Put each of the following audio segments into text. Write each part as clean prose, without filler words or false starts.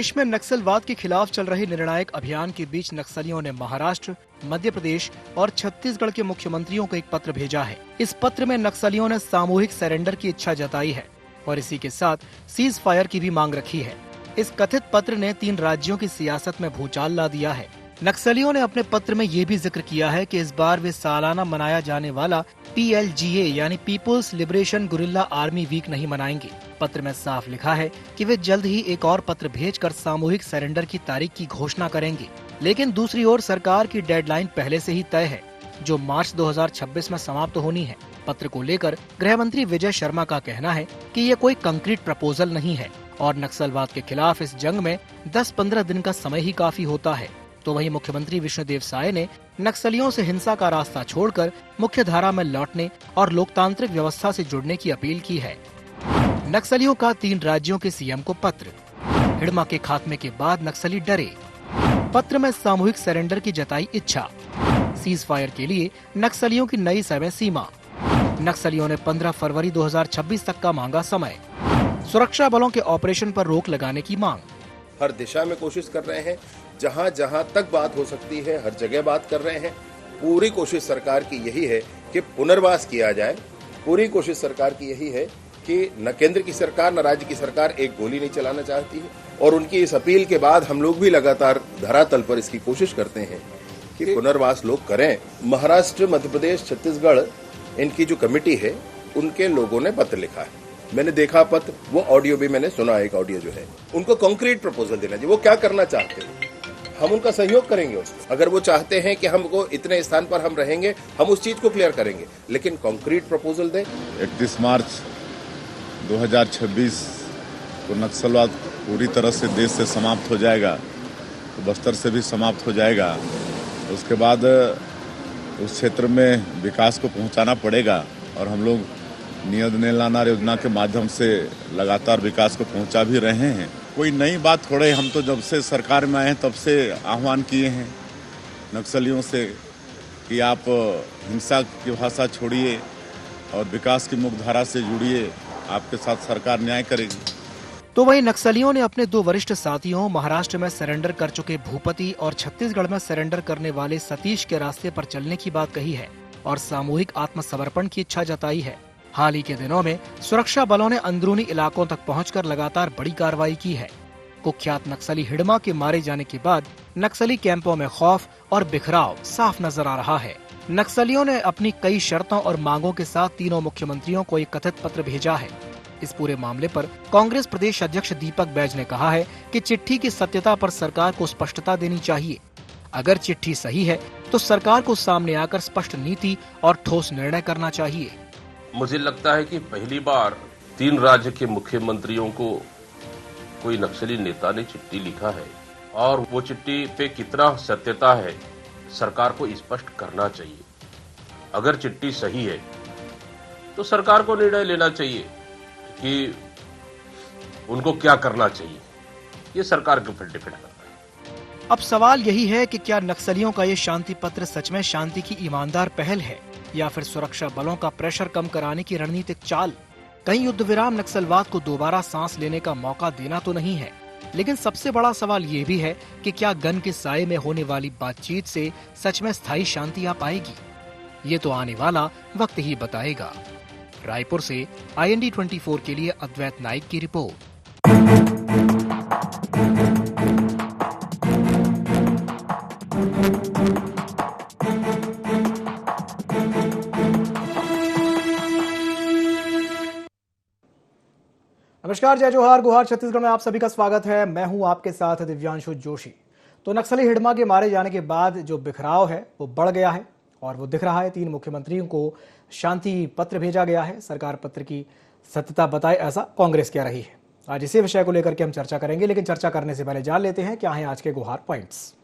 देश में नक्सलवाद के खिलाफ चल रहे निर्णायक अभियान के बीच नक्सलियों ने महाराष्ट्र, मध्य प्रदेश और छत्तीसगढ़ के मुख्यमंत्रियों को एक पत्र भेजा है। इस पत्र में नक्सलियों ने सामूहिक सरेंडर की इच्छा जताई है और इसी के साथ सीज फायर की भी मांग रखी है। इस कथित पत्र ने 3 राज्यों की सियासत में भूचाल ला दिया है। नक्सलियों ने अपने पत्र में ये भी जिक्र किया है कि इस बार वे सालाना मनाया जाने वाला PLGA यानी people's liberation guerrilla army week नहीं मनाएंगे। पत्र में साफ लिखा है कि वे जल्द ही एक और पत्र भेजकर सामूहिक सरेंडर की तारीख की घोषणा करेंगे। लेकिन दूसरी ओर सरकार की डेडलाइन पहले से ही तय है, जो मार्च 2026 में समाप्त होनी है। पत्र को लेकर गृह मंत्री विजय शर्मा का कहना है कि ये कोई कंक्रीट प्रपोजल नहीं है और नक्सलवाद के खिलाफ इस जंग में 10-15 दिन का समय ही काफी होता है। तो वहीं मुख्यमंत्री विष्णुदेव साय ने नक्सलियों से हिंसा का रास्ता छोड़कर मुख्य धारा में लौटने और लोकतांत्रिक व्यवस्था से जुड़ने की अपील की है। नक्सलियों का 3 राज्यों के सीएम को पत्र। हिड़मा के खात्मे के बाद नक्सली डरे। पत्र में सामूहिक सरेंडर की जताई इच्छा। सीज फायर के लिए नक्सलियों की नई समय सीमा। नक्सलियों ने 15 फरवरी 2026 तक का मांगा समय। सुरक्षा बलों के ऑपरेशन पर रोक लगाने की मांग। हर दिशा में कोशिश कर रहे हैं, जहां जहां तक बात हो सकती है हर जगह बात कर रहे हैं। पूरी कोशिश सरकार की यही है कि पुनर्वास किया जाए। पूरी कोशिश सरकार की यही है कि न केंद्र की सरकार न राज्य की सरकार एक गोली नहीं चलाना चाहती है और उनकी इस अपील के बाद हम लोग भी लगातार धरातल पर इसकी कोशिश करते हैं कि पुनर्वास लोग करें। महाराष्ट्र, मध्य प्रदेश, छत्तीसगढ़ इनकी जो कमेटी है उनके लोगों ने पत्र लिखा है। मैंने देखा पत्र, वो ऑडियो भी मैंने सुना। एक ऑडियो जो है उनको कॉन्क्रीट प्रपोजल देना चाहिए। वो क्या करना चाहते हैं, हम उनका सहयोग करेंगे उसमें। अगर वो चाहते हैं कि हमको इतने स्थान पर हम रहेंगे, हम उस चीज को क्लियर करेंगे, लेकिन कॉन्क्रीट प्रपोजल दें। 31 मार्च 2026 को नक्सलवाद पूरी तरह से देश से समाप्त हो जाएगा, तो बस्तर से भी समाप्त हो जाएगा। उसके बाद उस क्षेत्र में विकास को पहुंचाना पड़ेगा और हम लोग नियत नीलानार योजना के माध्यम से लगातार विकास को पहुंचा भी रहे हैं। कोई नई बात थोड़े, हम तो जब से सरकार में आए हैं तब से आह्वान किए हैं नक्सलियों से कि आप हिंसा की भाषा छोड़िए और विकास की मुख्यधारा से जुड़िए, आपके साथ सरकार न्याय करेगी। तो वहीं नक्सलियों ने अपने 2 वरिष्ठ साथियों, महाराष्ट्र में सरेंडर कर चुके भूपति और छत्तीसगढ़ में सरेंडर करने वाले सतीश के रास्ते पर चलने की बात कही है और सामूहिक आत्मसमर्पण की इच्छा जताई है। हाल ही के दिनों में सुरक्षा बलों ने अंदरूनी इलाकों तक पहुंचकर लगातार बड़ी कार्रवाई की है। कुख्यात नक्सली हिड़मा के मारे जाने के बाद नक्सली कैंपों में खौफ और बिखराव साफ नजर आ रहा है। नक्सलियों ने अपनी कई शर्तों और मांगों के साथ तीनों मुख्यमंत्रियों को एक कथित पत्र भेजा है। इस पूरे मामले पर कांग्रेस प्रदेश अध्यक्ष दीपक बैज ने कहा है कि चिट्ठी की सत्यता पर सरकार को स्पष्टता देनी चाहिए। अगर चिट्ठी सही है तो सरकार को सामने आकर स्पष्ट नीति और ठोस निर्णय करना चाहिए। मुझे लगता है कि पहली बार 3 राज्य के मुख्यमंत्रियों को कोई नक्सली नेता ने चिट्ठी लिखा है और वो चिट्ठी पे कितना सत्यता है सरकार को स्पष्ट करना चाहिए। अगर चिट्ठी सही है तो सरकार को निर्णय लेना चाहिए कि उनको क्या करना चाहिए। ये सरकार के ऊपर डिपेंड करता है। अब सवाल यही है कि क्या नक्सलियों का ये शांति पत्र सच में शांति की ईमानदार पहल है या फिर सुरक्षा बलों का प्रेशर कम कराने की रणनीतिक चाल। कहीं युद्ध विराम नक्सलवाद को दोबारा सांस लेने का मौका देना तो नहीं है, लेकिन सबसे बड़ा सवाल ये भी है कि क्या गन के साये में होने वाली बातचीत से सच में स्थायी शांति आ पाएगी। ये तो आने वाला वक्त ही बताएगा। रायपुर से IND 24 के लिए अद्वैत नाइक की रिपोर्ट। नमस्कार, जय जोहार, गुहार छत्तीसगढ़ में आप सभी का स्वागत है। मैं हूं आपके साथ दिव्यांशु जोशी। तो नक्सली हिड़मा के मारे जाने के बाद जो बिखराव है वो बढ़ गया है और वो दिख रहा है। 3 मुख्यमंत्रियों को शांति पत्र भेजा गया है। सरकार पत्र की सत्यता बताए, ऐसा कांग्रेस कह रही है। आज इसी विषय को लेकर के हम चर्चा करेंगे, लेकिन चर्चा करने से पहले जान लेते हैं क्या है आज के गुहार पॉइंट्स।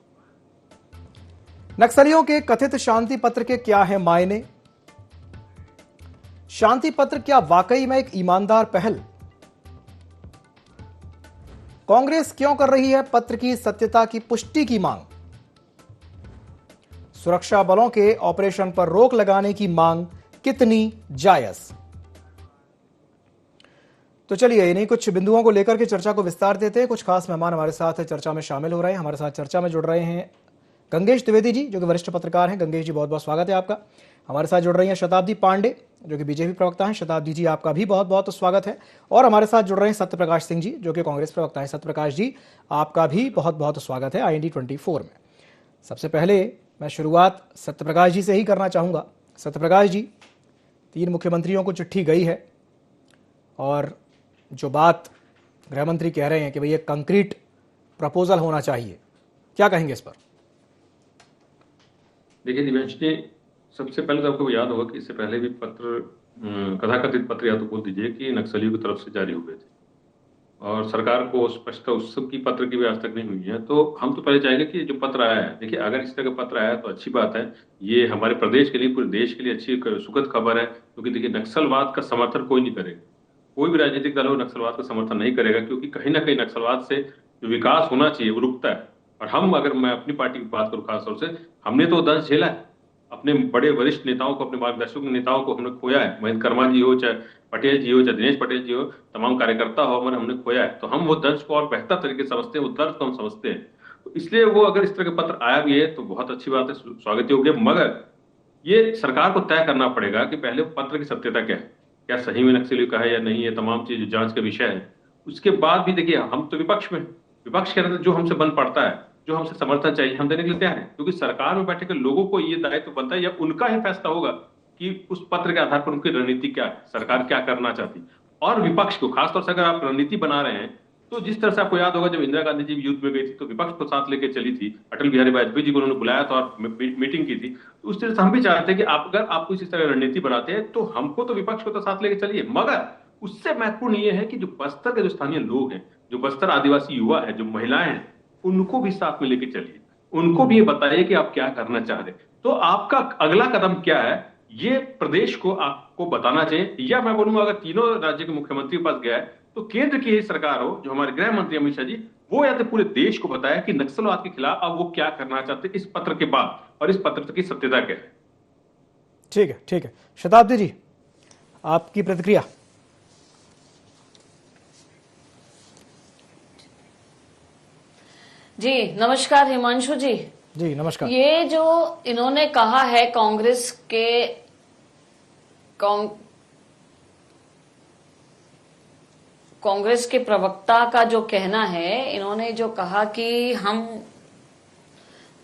नक्सलियों के कथित शांति पत्र के क्या है मायने? शांति पत्र क्या वाकई में एक ईमानदार पहल? कांग्रेस क्यों कर रही है पत्र की सत्यता की पुष्टि की मांग? सुरक्षा बलों के ऑपरेशन पर रोक लगाने की मांग कितनी जायज? तो चलिए इन्हीं कुछ बिंदुओं को लेकर के चर्चा को विस्तार देते हैं। कुछ खास मेहमान हमारे साथ चर्चा में शामिल हो रहे हैं। हमारे साथ चर्चा में जुड़ रहे हैं गंगेश द्विवेदी जी, जो कि वरिष्ठ पत्रकार हैं। गंगेश जी, बहुत बहुत स्वागत है आपका। हमारे साथ जुड़ रही हैं शताब्दी पांडे, जो कि बीजेपी प्रवक्ता हैं। शताब्दी जी, आपका भी बहुत बहुत स्वागत है। और हमारे साथ जुड़ रहे हैं सत्यप्रकाश सिंह जी, जो कि कांग्रेस प्रवक्ता हैं। सत्यप्रकाश जी, आपका भी बहुत बहुत स्वागत है IND 24 में। सबसे पहले मैं शुरुआत सत्यप्रकाश जी से ही करना चाहूँगा। सत्यप्रकाश जी, 3 मुख्यमंत्रियों को चिट्ठी गई है और जो बात गृह मंत्री कह रहे हैं कि भाई ये कंक्रीट प्रपोजल होना चाहिए, क्या कहेंगे इस पर? देखिए दिव्यांश जी, सबसे पहले तो आपको याद होगा कि इससे पहले भी पत्र, कथाकथित पत्र या तो बोल दीजिए कि नक्सलियों की तरफ से जारी हुए थे और सरकार को स्पष्टता उसकी पत्र की भी आज तक नहीं हुई है। तो हम तो पहले चाहेंगे कि जो पत्र आया है, देखिए अगर इस तरह का पत्र आया तो अच्छी बात है। ये हमारे प्रदेश के लिए, पूरे देश के लिए अच्छी सुखद खबर है, क्योंकि देखिए नक्सलवाद का समर्थन कोई नहीं करेगा, कोई भी राजनीतिक दल हो नक्सलवाद का समर्थन नहीं करेगा, क्योंकि कहीं ना कहीं नक्सलवाद से जो विकास होना चाहिए वो रुकता है। और हम, अगर मैं अपनी पार्टी की बात करूं खासतौर से, हमने तो दंश झेला है। अपने बड़े वरिष्ठ नेताओं को, अपने मार्गदर्शक नेताओं को हमने खोया है। महेंद्र कर्मा जी हो, चाहे पटेल जी हो, चाहे दिनेश पटेल जी हो, तमाम कार्यकर्ता हो, हमने खोया है। तो हम वो दंश को और बेहतर तरीके से समझते हैं, वो दर्द को हम समझते हैं। तो इसलिए वो अगर इस तरह का पत्र आया भी है तो बहुत अच्छी बात है, स्वागत योग्य। मगर ये सरकार को तय करना पड़ेगा कि पहले पत्र की सत्यता क्या है, क्या सही में नक्सलियों का है या नहीं, ये तमाम चीज जांच का विषय है। उसके बाद भी देखिए, हम तो विपक्ष में, विपक्ष के अंदर जो हमसे बन पड़ता है, जो हमसे समर्थन चाहिए, हम देने के लिए तैयार हैं, क्योंकि सरकार में बैठे के लोगों को ये दायित्व बनता है या उनका ही फैसला होगा कि उस पत्र के आधार पर उनकी रणनीति क्या है, सरकार क्या करना चाहती है। और विपक्ष को खासतौर से अगर आप रणनीति बना रहे हैं, तो जिस तरह से आपको याद होगा जब इंदिरा गांधी जी युद्ध में गई थी तो विपक्ष को साथ लेकर चली थी, अटल बिहारी वाजपेयी जी को उन्होंने बुलाया था और मीटिंग की थी। तो उस तरह से हम भी चाहते हैं कि अगर आप इस तरह रणनीति बनाते हैं तो हमको तो विपक्ष को तो साथ लेके चलिए, मगर उससे महत्वपूर्ण ये है कि जो बस्तर के जो स्थानीय लोग हैं, जो बस्तर आदिवासी युवा है, जो महिलाएं हैं, उनको भी साथ में लेके चलिए, उनको भी ये बताइए कि आप क्या करना चाह रहे हैं। तो आपका अगला कदम क्या है, ये प्रदेश को आपको बताना चाहिए। या मैं बोलूंगा, अगर तीनों राज्य के मुख्यमंत्री के पास गया है तो केंद्र की ही सरकार हो, जो हमारे गृह मंत्री अमित शाह जी, वो या तो पूरे देश को बताया कि नक्सलवाद के खिलाफ अब वो क्या करना चाहते हैं इस पत्र के बाद, और इस पत्र की सत्यता क्या है। ठीक है, ठीक है। शताब्दी जी, आपकी प्रतिक्रिया? जी नमस्कार हिमांशु जी। जी नमस्कार। ये जो इन्होंने कहा है कांग्रेस के प्रवक्ता का जो कहना है, इन्होंने जो कहा कि हम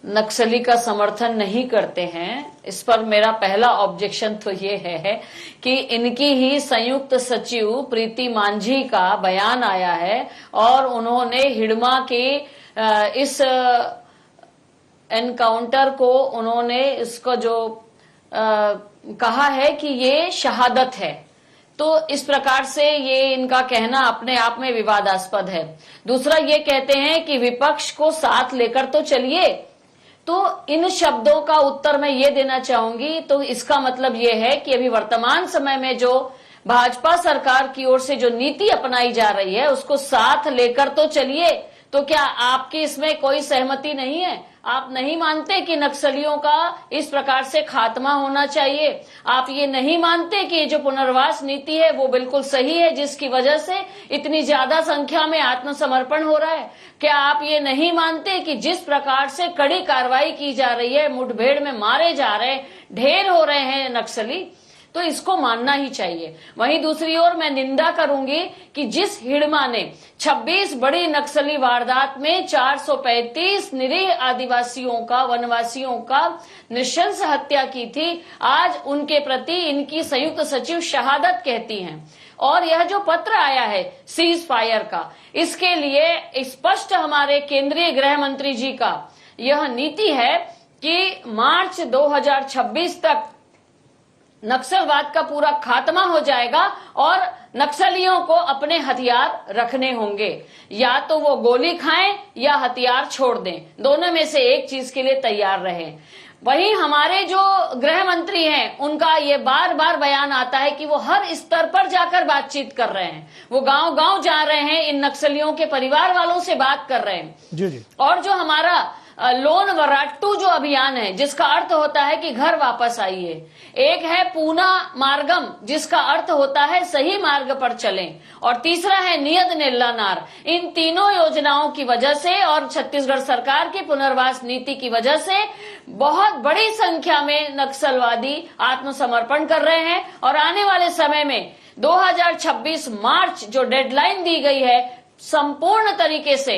नक्सली का समर्थन नहीं करते हैं, इस पर मेरा पहला ऑब्जेक्शन तो ये है कि इनकी ही संयुक्त सचिव प्रीति मांझी का बयान आया है और उन्होंने हिडमा के इस एनकाउंटर को, उन्होंने इसको जो कहा है कि ये शहादत है। तो इस प्रकार से ये इनका कहना अपने आप में विवादास्पद है। दूसरा, ये कहते हैं कि विपक्ष को साथ लेकर तो चलिए। तो इन शब्दों का उत्तर मैं ये देना चाहूंगी, तो इसका मतलब ये है कि अभी वर्तमान समय में जो भाजपा सरकार की ओर से जो नीति अपनाई जा रही है, उसको साथ लेकर तो चलिए। तो क्या आपकी इसमें कोई सहमति नहीं है? आप नहीं मानते कि नक्सलियों का इस प्रकार से खात्मा होना चाहिए? आप ये नहीं मानते कि जो पुनर्वास नीति है वो बिल्कुल सही है, जिसकी वजह से इतनी ज्यादा संख्या में आत्मसमर्पण हो रहा है? क्या आप ये नहीं मानते कि जिस प्रकार से कड़ी कार्रवाई की जा रही है, मुठभेड़ में मारे जा रहे हैं, ढेर हो रहे हैं नक्सली, तो इसको मानना ही चाहिए। वहीं दूसरी ओर मैं निंदा करूंगी कि जिस हिडमा ने 26 बड़ी नक्सली वारदात में 435 निरीह आदिवासियों का, वनवासियों का नृशंस हत्या की थी, आज उनके प्रति इनकी संयुक्त सचिव शहादत कहती हैं। और यह जो पत्र आया है सीज फायर का, इसके लिए स्पष्ट हमारे केंद्रीय गृह मंत्री जी का यह नीति है कि मार्च 2026 तक नक्सलवाद का पूरा खात्मा हो जाएगा और नक्सलियों को अपने हथियार रखने होंगे। या तो वो गोली खाएं या हथियार छोड़ दें, दोनों में से एक चीज के लिए तैयार रहें। वहीं हमारे जो गृह मंत्री हैं, उनका ये बार बार बयान आता है कि वो हर स्तर पर जाकर बातचीत कर रहे हैं, वो गांव-गांव जा रहे हैं, इन नक्सलियों के परिवार वालों से बात कर रहे हैं। जी जी। और जो हमारा लोन वराट्टू जो अभियान है, जिसका अर्थ होता है कि घर वापस आइए, एक है पूना मार्गम, जिसका अर्थ होता है सही मार्ग पर चलें, और तीसरा है नियत निल्लानार। इन तीनों योजनाओं की वजह से और छत्तीसगढ़ सरकार की पुनर्वास नीति की वजह से बहुत बड़ी संख्या में नक्सलवादी आत्मसमर्पण कर रहे हैं, और आने वाले समय में 2026 मार्च जो डेडलाइन दी गई है, संपूर्ण तरीके से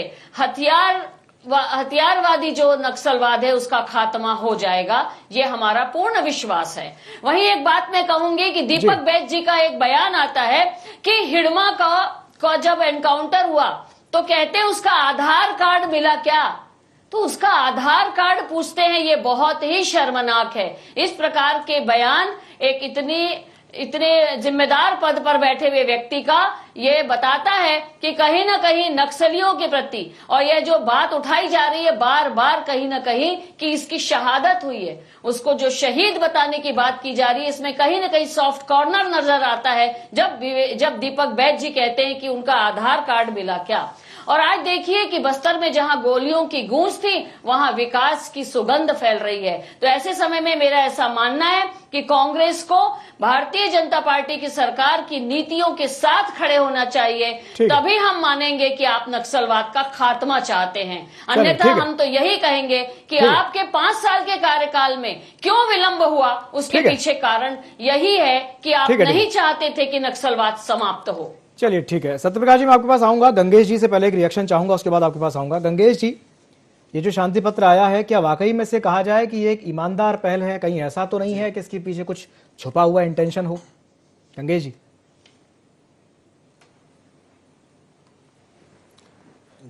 हथियारवादी जो नक्सलवाद है उसका खात्मा हो जाएगा, ये हमारा पूर्ण विश्वास है। वहीं एक बात मैं कहूंगी कि दीपक बैज जी का एक बयान आता है कि हिडमा का जब एनकाउंटर हुआ तो कहते उसका आधार कार्ड मिला क्या, तो उसका आधार कार्ड पूछते हैं, ये बहुत ही शर्मनाक है। इस प्रकार के बयान एक इतने जिम्मेदार पद पर बैठे हुए व्यक्ति का ये बताता है कि कहीं ना कहीं नक्सलियों के प्रति, और यह जो बात उठाई जा रही है बार बार कहीं ना कहीं कि इसकी शहादत हुई है, उसको जो शहीद बताने की बात की जा रही है, इसमें कहीं ना कहीं सॉफ्ट कॉर्नर नजर आता है जब दीपक बैज जी कहते हैं कि उनका आधार कार्ड मिला क्या। और आज देखिए कि बस्तर में जहां गोलियों की गूंज थी वहां विकास की सुगंध फैल रही है। तो ऐसे समय में मेरा ऐसा मानना है कि कांग्रेस को भारतीय जनता पार्टी की सरकार की नीतियों के साथ खड़े होना चाहिए, तभी हम मानेंगे कि आप नक्सलवाद का खात्मा चाहते हैं। अन्यथा हम तो यही कहेंगे कि आपके 5 साल के कार्यकाल में क्यों विलंब हुआ, उसके पीछे कारण यही है कि आप नहीं चाहते थे कि नक्सलवाद समाप्त हो। चलिए ठीक है सत्यप्रकाश जी, मैं आपके पास आऊंगा। गंगेश जी से पहले एक रिएक्शन चाहूंगा, उसके बाद आपके पास आऊंगा। गंगेश जी, ये जो शांति पत्र आया है, क्या वाकई में से कहा जाए कि ये एक ईमानदार पहल है? कहीं ऐसा तो नहीं है कि इसके पीछे कुछ छुपा हुआ इंटेंशन हो? गंगेश जी।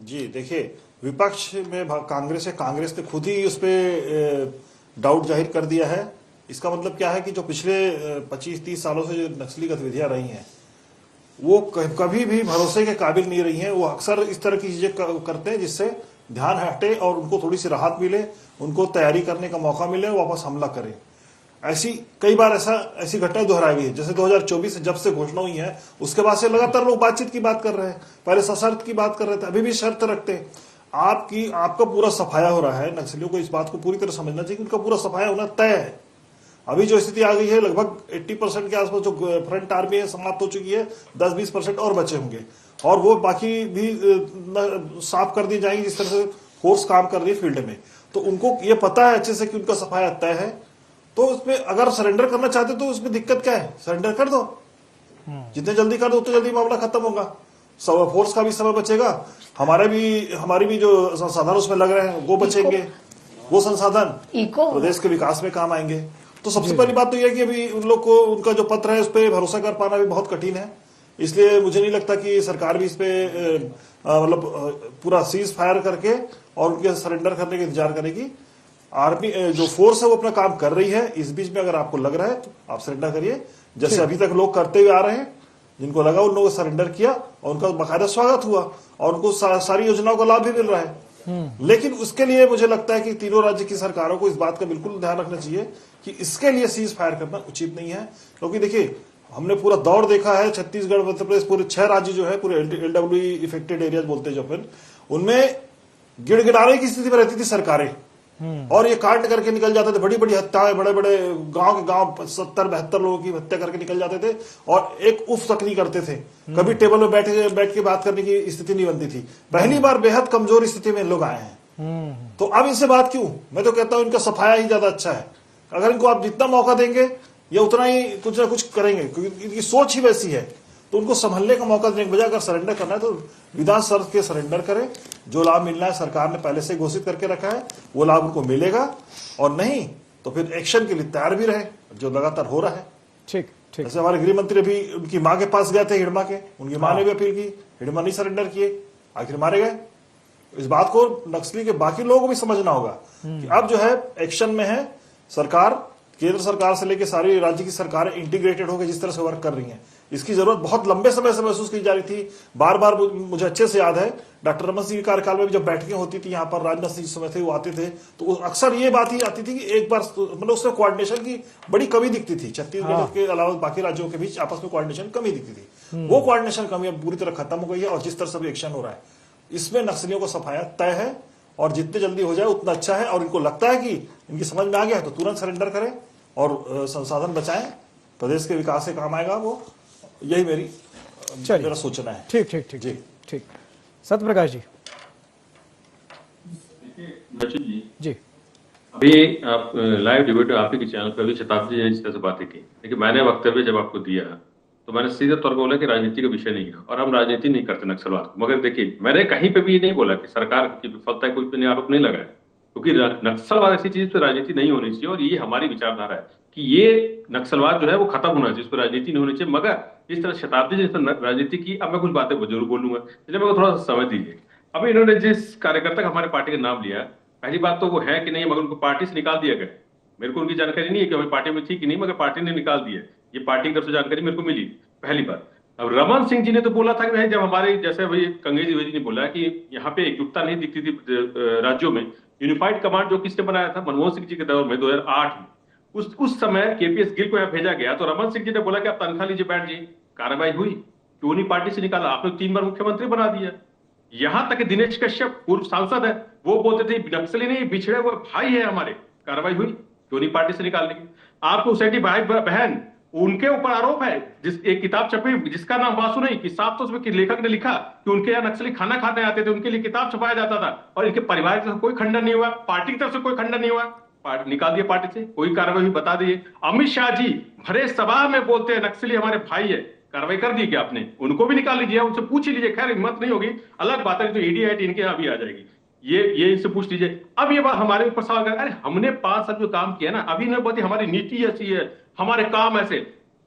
जी देखिए, विपक्ष में कांग्रेस है, कांग्रेस ने खुद ही उस पर डाउट जाहिर कर दिया है। इसका मतलब क्या है कि जो पिछले 25-30 सालों से जो नक्सली गतिविधियां रही हैं वो कभी भी भरोसे के काबिल नहीं रही हैं। वो अक्सर इस तरह की चीजें करते हैं जिससे ध्यान हटे और उनको थोड़ी सी राहत मिले, उनको तैयारी करने का मौका मिले और वापस हमला करें। ऐसी कई बार ऐसी घटनाएं दोहराई गई है। जैसे 2024 जब से घोषणा हुई है उसके बाद से लगातार लोग बातचीत की बात कर रहे हैं। पहले सशर्त की बात कर रहे थे, अभी भी शर्त रखते हैं। आपका पूरा सफाया हो रहा है। नक्सलियों को इस बात को पूरी तरह समझना चाहिए कि उनका पूरा सफाया होना तय है। अभी जो स्थिति आ गई है, लगभग 80% के आसपास जो फ्रंट आर्मी है समाप्त हो चुकी है, 10-20% और बचे होंगे, और वो बाकी भी साफ कर दी जाएंगी जिस तरह से फोर्स काम कर रही है फील्ड में। तो उनको ये पता है अच्छे से कि उनका सफाया तय है। तो उसमें अगर सरेंडर करना चाहते तो उसमें दिक्कत क्या है? सरेंडर कर दो, जितने जल्दी कर दो उतने जल्दी मामला खत्म होगा, फोर्स का भी समय बचेगा, हमारी भी जो संसाधन उसमें लग रहे हैं वो बचेंगे, वो संसाधन प्रदेश के विकास में काम आएंगे। तो सबसे पहली बात तो यह है कि अभी उन लोग को उनका जो पत्र है उस पर भरोसा कर पाना भी बहुत कठिन है। इसलिए मुझे नहीं लगता कि सरकार भी इस पे मतलब पूरा सीज फायर करके और उनके सरेंडर करने का इंतजार करेगी। आर्मी जो फोर्स है वो अपना काम कर रही है। इस बीच में अगर आपको लग रहा है तो आप सरेंडर करिए, जैसे अभी तक लोग करते हुए आ रहे हैं। जिनको लगा उन लोगों ने सरेंडर किया और उनका बाकायदा स्वागत हुआ और उनको सारी योजनाओं का लाभ भी मिल रहा है। लेकिन उसके लिए मुझे लगता है कि तीनों राज्य की सरकारों को इस बात का बिल्कुल ध्यान रखना चाहिए कि इसके लिए सीज फायर करना उचित नहीं है। क्योंकि देखिए, हमने पूरा दौर देखा है, छत्तीसगढ़, मध्य प्रदेश, पूरे 6 राज्य जो है, पूरे LWE इफेक्टेड एरियाज बोलते हैं जो, फिर उनमें गिड़गिड़ाने की स्थिति में रहती थी सरकारें, और ये कांड करके निकल जाते थे। बड़ी बड़ी हत्याएं, बड़े बड़े गांव के गांव 70-72 लोगों की हत्या करके निकल जाते थे और एक उफ तक नहीं करते थे। कभी टेबल में बैठ के बात करने की स्थिति नहीं बनती थी। पहली बार बेहद कमजोर स्थिति में लोग आए हैं। तो अब इनसे बात क्यों? मैं तो कहता हूं इनका सफाया ही ज्यादा अच्छा है। अगर इनको आप जितना मौका देंगे ये उतना ही कुछ ना कुछ करेंगे, क्योंकि इनकी सोच ही वैसी है। तो उनको संभलने का मौका देने के बजाय अगर सरेंडर करना है तो विधान शर्त के सरेंडर करें। जो लाभ मिलना है सरकार ने पहले से घोषित करके रखा है, वो लाभ उनको मिलेगा, और नहीं तो फिर एक्शन के लिए तैयार भी रहे, जो लगातार हो रहा है। ठीक। जैसे हमारे गृह मंत्री भी उनकी मां के पास गए थे, हिडमा के, उनकी मां ने भी अपील की, हिडमा नहीं सरेंडर किए, आखिर मारे गए। इस बात को नक्सली के बाकी लोगों को भी समझना होगा कि अब जो है एक्शन में है सरकार। केंद्र सरकार से लेकर सारी राज्य की सरकारें इंटीग्रेटेड होकर जिस तरह से वर्क कर रही हैं, इसकी जरूरत बहुत लंबे समय से महसूस की जा रही थी। बार बार मुझे अच्छे से याद है, डॉक्टर रमन सिंह के कार्यकाल में भी जब बैठकें होती थी यहाँ पर, राजनाथ सिंह समय थे वो आते थे, तो अक्सर ये बात ही आती थी कि एक बार मतलब उसमें कोऑर्डिनेशन की बड़ी कमी दिखती थी। छत्तीसगढ़ के अलावा बाकी राज्यों के बीच आपस में कोऑर्डिनेशन कमी दिखती थी। वो कोऑर्डिनेशन कमी अब पूरी तरह खत्म हो गई है और जिस तरह से एक्शन हो रहा है इसमें नक्सलियों को सफाया तय है और जितने जल्दी हो जाए उतना अच्छा है। और इनको लगता है कि इनकी समझ में आ गया है तो तुरंत सरेंडर करें और संसाधन बचाएं, प्रदेश के विकास से काम आएगा वो। यही मेरा सोचना है। ठीक ठीक ठीक जी ठीक। सत्य प्रकाश जी। जी अभी आप लाइव डिबेट आप ही के चैनल पर अभी शताब्दी जी ने इस तरह से बातें की, लेकिन मैंने वक्तव्य जब आपको दिया तो मैंने सीधे तौर पर बोला कि राजनीति का विषय नहीं है और हम राजनीति नहीं करते नक्सलवाद को। मगर देखिए, मैंने कहीं पे भी ये नहीं बोला कि सरकार की विफलता है, कोई पे आरोप नहीं लगाया, क्योंकि नक्सलवाद ऐसी चीज पे राजनीति नहीं होनी चाहिए। और ये हमारी विचारधारा है कि ये नक्सलवाद जो है वो खत्म होना चाहिए, इस पर राजनीति नहीं होनी चाहिए। मगर इस तरह शताब्दी जी ने राजनीति की, अब मैं कुछ बातें जरूर बोलूंगा, इसलिए मेरे को थोड़ा सा समय दीजिए। अभी इन्होंने जिस कार्यकर्ता का हमारे पार्टी का नाम लिया, पहली बात तो वो है कि नहीं, मगर उनको पार्टी से निकाल दिया गया। मेरे को उनकी जानकारी नहीं है कि हमारी पार्टी में थी कि नहीं, मगर पार्टी ने निकाल दिया। ये पार्टी की तरफ से जानकारी मेरे को मिली, पहली बात। अब रमन सिंह जी ने तो बोला था कि भाई जब हमारे, जैसे भाई कंगेश द्विवेदी ने बोला कि यहाँ पे एकजुटता नहीं दिखती थी राज्यों में, यूनिफाइड कमांड जो किसने बनाया था, मनमोहन सिंह जी के दौर में 2008 में, उस समय केपीएस गिल को यहाँ भेजा गया। तो रमन सिंह जी ने बोला कि आप तनख्वाह लीजिए, बैठ जाइए। कार्रवाई हुई, क्यों नहीं पार्टी से निकाला? आपने 3 बार मुख्यमंत्री बना दिया। यहां तक दिनेश कश्यप पूर्व सांसद है, वो बोलते थे नक्सली नहीं, बिछड़े हुए भाई है हमारे। कार्रवाई हुई, क्यों नहीं पार्टी से निकाल दी? आपको हुसैनी भाई बहन, उनके ऊपर आरोप है, एक किताब छपी जिसका नाम वासु नहीं, कि साफ तो उसमें लेखक ने लिखा कि उनके यहाँ नक्सली खाना खाने आते थे, उनके लिए किताब छपाया जाता था, और इनके परिवार की तरफ कोई खंडन नहीं हुआ, पार्टी की तरफ से कोई खंडन नहीं हुआ। निकाल दिया पार्टी से, कोई कार्रवाई बता दीजिए। अमित शाह जी भरे सभा में बोलते हैं नक्सली हमारे भाई है, कार्रवाई कर दी क्या आपने? उनको भी निकाल लीजिए, उनसे पूछ ही लीजिए। खैर हिम्मत नहीं होगी, अलग बात है, तो ईडी है इनके यहाँ भी आ जाएगी, ये इनसे पूछ लीजिए। अब ये बात हमारे ऊपर सवाल कर, अरे हमने 5 साल जो काम किया ना, अभी ने बोलती हमारी नीति ऐसी है, हमारे काम ऐसे।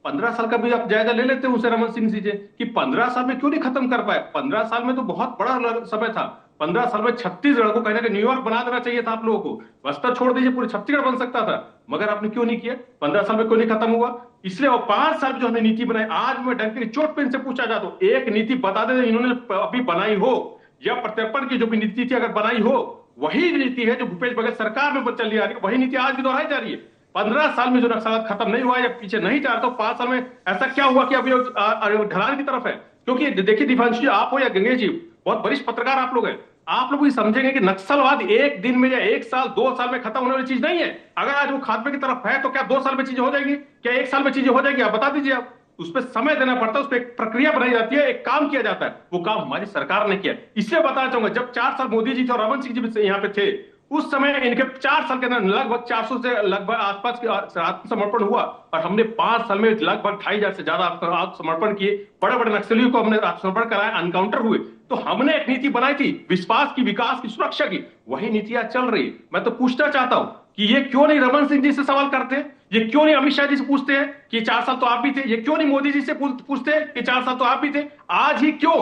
15 साल का भी आप जायजा ले लेते हैं उनसे, रमन सिंह जी कि 15 साल में क्यों नहीं खत्म कर पाए? 15 साल में तो बहुत बड़ा समय था। 15 साल में छत्तीसगढ़ को कहना कि न्यूयॉर्क बना देना चाहिए था आप लोगों को, बस्तर छोड़ दीजिए, पूरे छत्तीसगढ़ बन सकता था, मगर आपने क्यों नहीं किया? 15 साल में क्यों नहीं खत्म हुआ? इसलिए और 5 साल जो हमने नीति बनाई, आज मैं डंके की चोट पे इनसे पूछा जाता हूं, एक नीति बता दे इन्होंने अभी बनाई हो, या प्रत्यर्पण की जो भी नीति थी अगर बनाई हो, वही नीति है जो भूपेश बघेल सरकार में चली आ रही है, वही नीति आज भी दोहराई जा रही है। 15 साल में जो नक्सलवाद खत्म नहीं हुआ या पीछे नहीं जा रहा, तो 5 साल में ऐसा क्या हुआ कि अभी ढलान की तरफ है? क्योंकि देखिए दीपांशु जी, आप हो या गंगेश जी, बहुत वरिष्ठ पत्रकार आप लोग हैं, आप लोग भी समझेंगे कि नक्सलवाद एक दिन में या 1 साल 2 साल में खत्म होने वाली चीज नहीं है। अगर आज वो खात्मे की तरफ है तो क्या 2 साल में चीजें हो जाएंगी? क्या 1 साल में चीजें हो जाएंगी? आप बता दीजिए। आप उस पर समय देना पड़ता है, उस पर एक प्रक्रिया बनाई जाती है, एक काम किया जाता है, वो काम हमारी सरकार ने किया। इसलिए बताना चाहूंगा, जब 4 साल मोदी जी थे और रमन सिंह जी भी यहाँ पे थे, उस समय इनके 4 साल के अंदर लगभग 400 से लगभग आसपास आत्मसमर्पण हुआ, और हमने 5 साल में लगभग 2500 से ज्यादा आत्मसमर्पण किए। बड़े बड़े नक्सलियों को हमने आत्मसमर्पण कराया, एनकाउंटर हुए। तो हमने एक नीति बनाई थी विश्वास की, विकास की, सुरक्षा की, वही नीति आज चल रही है। मैं तो पूछना चाहता हूं कि ये क्यों नहीं रमन सिंह जी से सवाल करते? ये क्यों नहीं अमित शाह जी से पूछते हैं कि 4 साल तो आप भी थे? ये क्यों नहीं मोदी जी से पूछते हैं कि 4 साल तो आप भी थे? आज ही क्यों?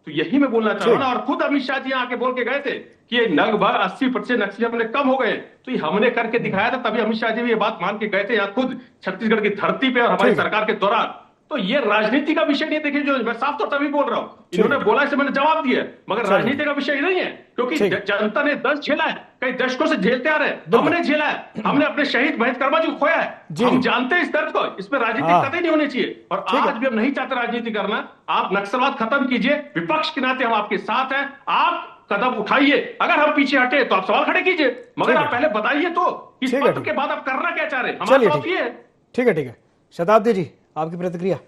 तो यही मैं बोलना चाह रहा हूं ना। और खुद अमित शाह जी आके बोल के गए थे कि ये लगभग 80% नक्सली हमने कम हो गए, तो ये हमने करके दिखाया था, तभी अमित शाह जी भी ये बात मान के गए थे यहाँ खुद छत्तीसगढ़ की धरती पे और हमारी सरकार के दौरान। तो ये राजनीति का विषय नहीं। देखिए, जो मैं साफ तौर तभी बोल रहा हूं, इन्होंने बोला इसे मैंने जवाब दिया, मगर राजनीति का विषय नहीं है, क्योंकि जनता ने 10 झेला है, कई दशकों से झेलते आ रहे हैं, हमने झेला है, हमने अपने शहीद महेश कर्मा जी को खोया है, हम जानते हैं इस दर्द को, इसमें राजनीति कतई नहीं होनी चाहिए। और आज भी हम नहीं चाहते राजनीति करना। आप नक्सलवाद खत्म कीजिए, विपक्ष के नाते हम आपके साथ हैं, आप कदम उठाइए। अगर हम पीछे हटे तो आप सवाल खड़े कीजिए, मगर आप पहले बताइए तो इस पत्र के बाद आप करना क्या चाह रहे हैं? हमारा जवाब ये है। ठीक है। शताब्दी जी, आपकी प्रतिक्रिया।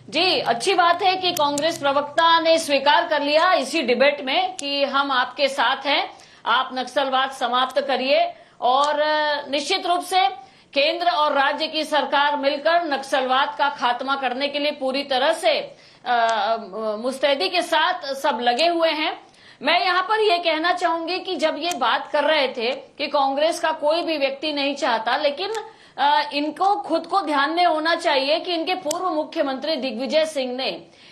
जी, अच्छी बात है कि कांग्रेस प्रवक्ता ने स्वीकार कर लिया इसी डिबेट में कि हम आपके साथ हैं, आप नक्सलवाद समाप्त करिए, और निश्चित रूप से केंद्र और राज्य की सरकार मिलकर नक्सलवाद का खात्मा करने के लिए पूरी तरह से मुस्तैदी के साथ सब लगे हुए हैं। मैं यहाँ पर यह कहना चाहूंगी कि जब ये बात कर रहे थे कि कांग्रेस का कोई भी व्यक्ति नहीं चाहता, लेकिन इनको खुद को ध्यान में होना चाहिए कि इनके पूर्व मुख्यमंत्री दिग्विजय सिंह ने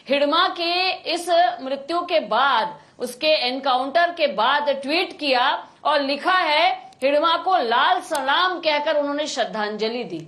हिडमा के इस मृत्यु के बाद, उसके एनकाउंटर के बाद ट्वीट किया और लिखा है, हिडमा को लाल सलाम कहकर उन्होंने श्रद्धांजलि दी।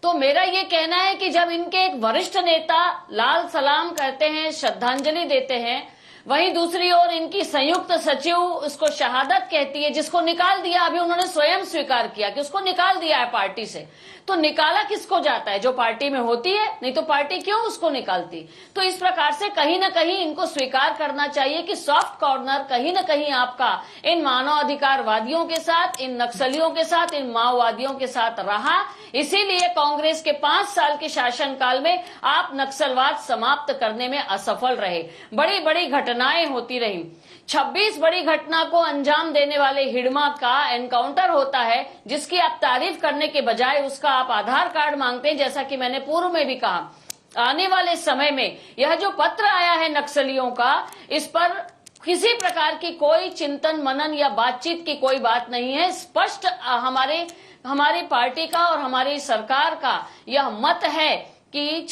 तो मेरा ये कहना है कि जब इनके एक वरिष्ठ नेता लाल सलाम करते हैं, श्रद्धांजलि देते हैं, वहीं दूसरी ओर इनकी संयुक्त सचिव उसको शहादत कहती है, जिसको निकाल दिया, अभी उन्होंने स्वयं स्वीकार किया कि उसको निकाल दिया है पार्टी से। तो निकाला किसको जाता है? जो पार्टी में होती है, नहीं तो पार्टी क्यों उसको निकालती? तो इस प्रकार से कहीं ना कहीं इनको स्वीकार करना चाहिए कि सॉफ्ट कॉर्नर कहीं ना कहीं आपका इन मानवाधिकारवादियों के साथ, इन नक्सलियों के साथ, इन माओवादियों के साथ रहा। इसीलिए कांग्रेस के 5 साल के शासनकाल में आप नक्सलवाद समाप्त करने में असफल रहे। बड़ी बड़ी घटनाएं होती रही। 26 बड़ी घटना को अंजाम देने वाले हिडमा का एनकाउंटर होता है, जिसकी आप तारीफ करने के बजाय उसका आप आधार कार्ड मांगते हैं। जैसा कि मैंने पूर्व में भी कहा, आने वाले समय में यह जो पत्र आया है नक्सलियों का, इस पर किसी प्रकार की कोई चिंतन मनन या बातचीत की कोई बात नहीं है। स्पष्ट हमारी पार्टी का और हमारी सरकार का यह मत है कि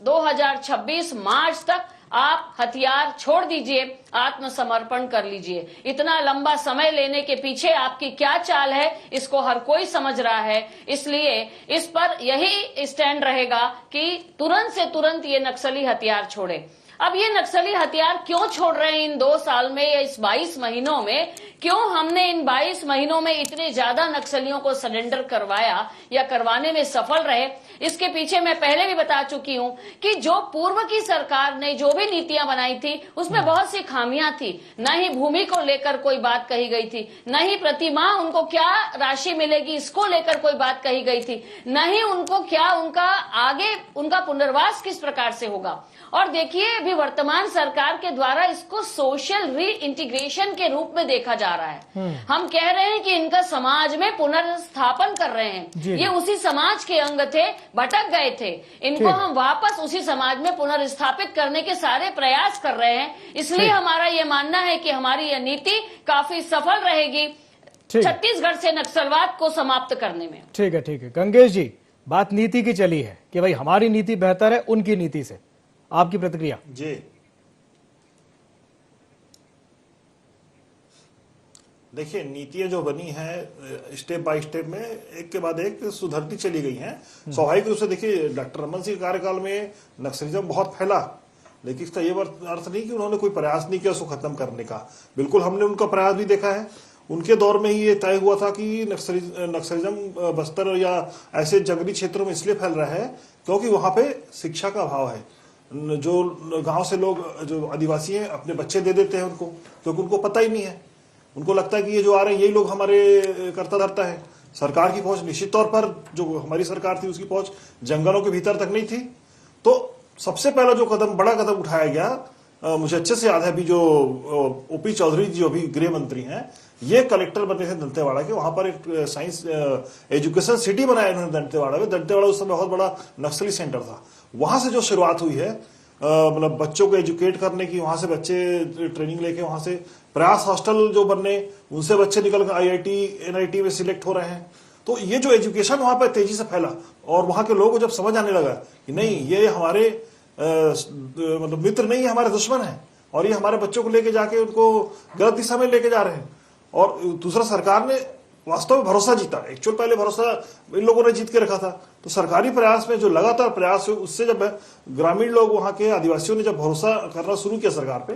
2026 मार्च तक आप हथियार छोड़ दीजिए, आत्मसमर्पण कर लीजिए। इतना लंबा समय लेने के पीछे आपकी क्या चाल है, इसको हर कोई समझ रहा है। इसलिए इस पर यही स्टैंड रहेगा कि तुरंत से तुरंत ये नक्सली हथियार छोड़े। अब ये नक्सली हथियार क्यों छोड़ रहे हैं इन 2 साल में या इस 22 महीनों में? क्यों हमने इन 22 महीनों में इतने ज्यादा नक्सलियों को सरेंडर करवाया या करवाने में सफल रहे? इसके पीछे मैं पहले भी बता चुकी हूं कि जो पूर्व की सरकार ने जो भी नीतियां बनाई थी उसमें बहुत सी खामियां थी। न ही भूमि को लेकर कोई बात कही गई थी, न ही प्रतिमाह उनको क्या राशि मिलेगी इसको लेकर कोई बात कही गई थी, न ही उनको क्या उनका पुनर्वास किस प्रकार से होगा। और देखिए, अभी वर्तमान सरकार के द्वारा इसको सोशल री इंटीग्रेशन के रूप में देखा जा रहा है। हम कह रहे हैं कि इनका समाज में पुनर्स्थापन कर रहे हैं। ये उसी समाज के अंग थे, भटक गए थे, इनको हम वापस उसी समाज में पुनर्स्थापित करने के सारे प्रयास कर रहे हैं। इसलिए हमारा ये मानना है कि हमारी यह नीति काफी सफल रहेगी छत्तीसगढ़ से नक्सलवाद को समाप्त करने में। ठीक है गंगेश जी, बात नीति की चली है कि भाई हमारी नीति बेहतर है उनकी नीति से, आपकी प्रतिक्रिया? जी, देखिए, नीतियां जो बनी है स्टेप बाय स्टेप में एक के बाद एक सुधरती चली गई हैं। स्वाभाविक रूप से देखिए, डॉक्टर रमन सिंह कार्यकाल में नक्सलिज्म बहुत फैला, लेकिन इसका ये अर्थ नहीं कि उन्होंने कोई प्रयास नहीं किया उसको खत्म करने का। बिल्कुल हमने उनका प्रयास भी देखा है। उनके दौर में ही ये तय हुआ था कि नक्सलिज्म बस्तर या ऐसे जंगली क्षेत्रों में इसलिए फैल रहा है क्योंकि वहां पे शिक्षा का अभाव है। जो गांव से लोग जो आदिवासी हैं अपने बच्चे दे देते हैं उनको, क्योंकि उनको पता ही नहीं है। उनको लगता है कि ये जो आ रहे हैं यही लोग हमारे करता धरता है। सरकार की पहुंच निश्चित तौर पर, जो हमारी सरकार थी उसकी पहुंच जंगलों के भीतर तक नहीं थी। तो सबसे पहला जो बड़ा कदम उठाया गया, मुझे अच्छे से याद है, अभी जो ओपी चौधरी जी जो अभी गृह मंत्री हैं, ये कलेक्टर बने थे दंतेवाड़ा के। वहां पर एक साइंस एजुकेशन सिटी बनाया इन्होंने दंतेवाड़ा में। दंतेवाड़ा उस समय बहुत बड़ा नक्सली सेंटर था। वहां से जो शुरुआत हुई है, मतलब बच्चों को एजुकेट करने की, वहां से बच्चे ट्रेनिंग लेके वहां से प्रयास हॉस्टल जो बनने, उनसे बच्चे निकल कर IIT NIT में सिलेक्ट हो रहे हैं। तो ये जो एजुकेशन वहां पर तेजी से फैला और वहां के लोगों को जब समझ आने लगा कि नहीं, ये हमारे मतलब मित्र नहीं है, हमारे दुश्मन है, और ये हमारे बच्चों को लेके जाके उनको गलत दिशा में लेके जा रहे हैं। और दूसरा, सरकार ने वास्तव में भरोसा जीता। एक्चुअल पहले भरोसा इन लोगों ने जीत के रखा था। तो सरकारी प्रयास में जो लगातार प्रयास हुए, उससे जब ग्रामीण लोग, वहां के आदिवासियों ने जब भरोसा करना शुरू किया सरकार पे,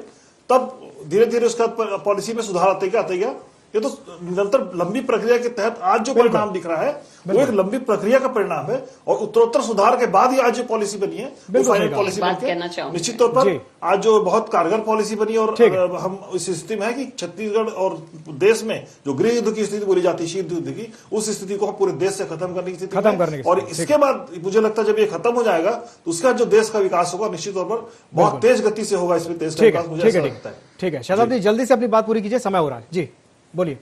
तब धीरे धीरे उसका पॉलिसी में सुधार आते गया। ये तो निरंतर लंबी प्रक्रिया के तहत आज जो परिणाम दिख रहा है वो एक लंबी प्रक्रिया का परिणाम है, और उत्तरोत्तर सुधार के बाद ही आज जो पॉलिसी बनी है वो फाइनल पॉलिसी बनके निश्चित तौर पर आज जो बहुत कारगर पॉलिसी बनी। और हम इस स्थिति में है कि छत्तीसगढ़ और देश में जो गृह युद्ध की स्थिति बोली जाती है, शीत युद्ध की, उस स्थिति को पूरे देश से खत्म करने की स्थिति। और इसके बाद मुझे लगता है जब ये खत्म हो जाएगा तो उसका जो देश का विकास होगा निश्चित तौर पर बहुत तेज गति से होगा। इसमें देश का विकास मुझे ऐसा लगता है। ठीक है शताब्दी, जल्दी से अपनी बात पूरी कीजिए, समय हो रहा है जी, बोलिए।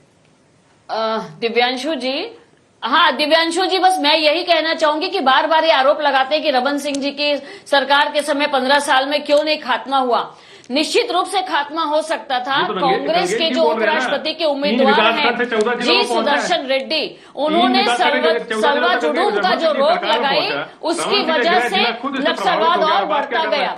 दिव्यांशु जी, हाँ दिव्यांशु जी, बस मैं यही कहना चाहूंगी कि बार बार ये आरोप लगाते हैं कि रमन सिंह जी की सरकार के समय 15 साल में क्यों नहीं खात्मा हुआ। निश्चित रूप से खात्मा हो सकता था। कांग्रेस के जो उपराष्ट्रपति के उम्मीदवार हैं जी सुदर्शन रेड्डी, उन्होंने सलवा जुडूम का जो रोक लगाई, उसकी वजह से नक्सलवाद और बढ़ता गया।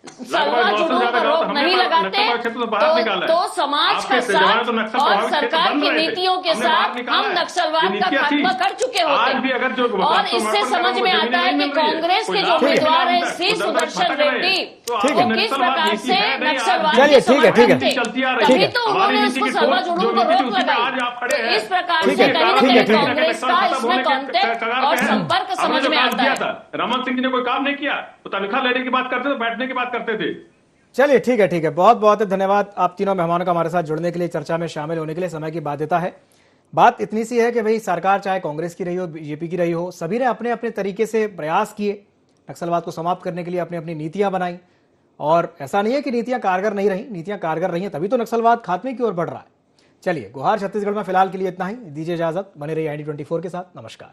सलवा जुडूम पर रोक नहीं लगा चाहते हैं क्षेत्र तो बाहर निकाला है। तो समाज का आपके जमाने साथ तो नक्सल और प्रभावित क्षेत्र सरकार बन की रहे थे। नीतियों के हमने बाहर साथ निकाला हम है। नक्सलवाद ये का नीतियां थी। खात्मा कर चुके आज भी होते अगर जो हैं। और इससे समझ में आता है कि कांग्रेस के जो उम्मीदवार है सी सुदर्शन रेड्डी वो किस प्रकार से नक्सलवाद चलिए, के ठीक है, ठीक है। समर्थक थे। ठीक तभी है। तो उन्होंने उसको सलवा जुलूम को रोक लगाई। तो इस प्रकार से कहीं ना कहीं कांग्रेस का इसमें कॉन्टेक्ट और संपर्क समझ में आता है। रमन सिंह जी ने कोई काम नहीं किया, तो तनख्वाह लेने की बात करते थे, बैठने की बात करते थे। चलिए ठीक है, ठीक है। बहुत बहुत धन्यवाद आप तीनों मेहमानों का हमारे साथ जुड़ने के लिए, चर्चा में शामिल होने के लिए। समय की बाध्यता है। बात इतनी सी है कि भाई सरकार चाहे कांग्रेस की रही हो, बीजेपी की रही हो, सभी ने अपने अपने तरीके से प्रयास किए, नक्सलवाद को समाप्त करने के लिए अपनी अपनी नीतियां बनाई। और ऐसा नहीं है कि नीतियां कारगर नहीं रही, नीतियां कारगर रही हैं, तभी तो नक्सलवाद खात्मे की ओर बढ़ रहा है। चलिए, गुहार छत्तीसगढ़ में फिलहाल के लिए इतना ही। दीजिए इजाजत, बने रहिए ID24 के साथ। नमस्कार।